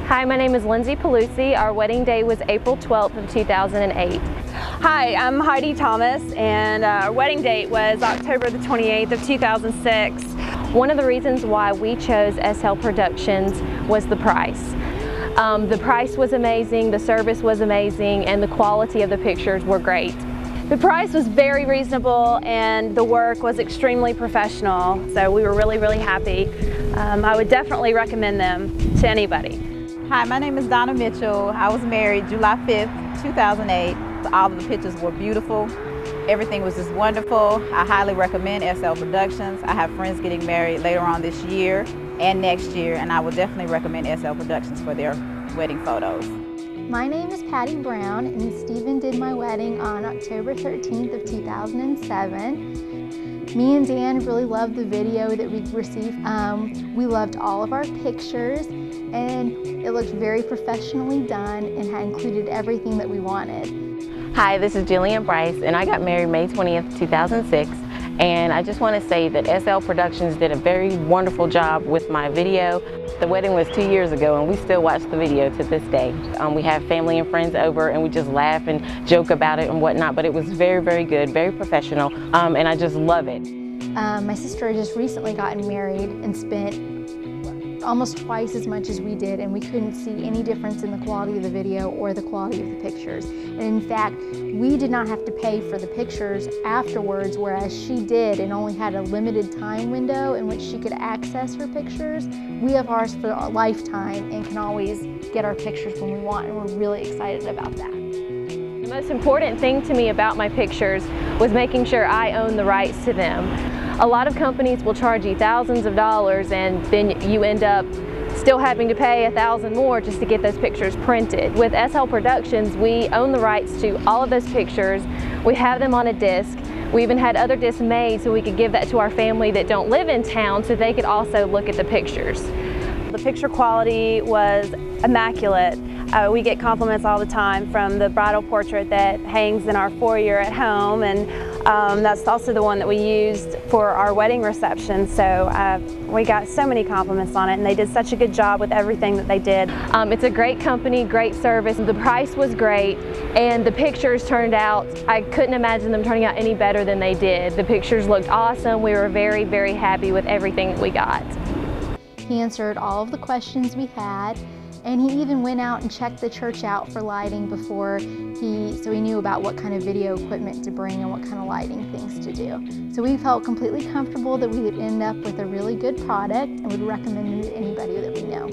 Hi, my name is Lindsay Pelusi. Our wedding day was April 12th of 2008. Hi, I'm Heidi Thomas, and our wedding date was October the 28th of 2006. One of the reasons why we chose SL Productions was the price. The price was amazing, the service was amazing, and the quality of the pictures were great. The price was very reasonable and the work was extremely professional, so we were really happy. I would definitely recommend them to anybody. Hi, my name is Donna Mitchell. I was married July 5th, 2008. All of the pictures were beautiful. Everything was just wonderful. I highly recommend SL Productions. I have friends getting married later on this year and next year, and I would definitely recommend SL Productions for their wedding photos. My name is Patty Brown, and Stephen did my wedding on October 13th of 2007. Me and Dan really loved the video that we received. We loved all of our pictures, and it looked very professionally done and had included everything that we wanted. Hi, this is Jillian Bryce, and I got married May 20th, 2006. And I just want to say that SL Productions did a very wonderful job with my video. The wedding was 2 years ago, and we still watch the video to this day. We have family and friends over, and we just laugh and joke about it and whatnot, but it was very good, very professional, and I just love it. My sister just recently gotten married and spent almost twice as much as we did, and we couldn't see any difference in the quality of the video or the quality of the pictures. And in fact, we did not have to pay for the pictures afterwards, whereas she did and only had a limited time window in which she could access her pictures. We have ours for a lifetime and can always get our pictures when we want, and we're really excited about that. The most important thing to me about my pictures was making sure I own the rights to them. A lot of companies will charge you thousands of dollars, and then you end up still having to pay $1,000 more just to get those pictures printed. With SL Productions, we own the rights to all of those pictures. We have them on a disc. We even had other discs made so we could give that to our family that don't live in town so they could also look at the pictures. The picture quality was immaculate. We get compliments all the time from the bridal portrait that hangs in our foyer at home, and that's also the one that we used for our wedding reception. So we got so many compliments on it, and they did such a good job with everything that they did. It's a great company, great service. The price was great, and the pictures turned out, I couldn't imagine them turning out any better than they did. The pictures looked awesome. We were very happy with everything that we got. He answered all of the questions we had, and he even went out and checked the church out for lighting before so he knew about what kind of video equipment to bring and what kind of lighting things to do. So we felt completely comfortable that we would end up with a really good product and would recommend it to anybody that we know.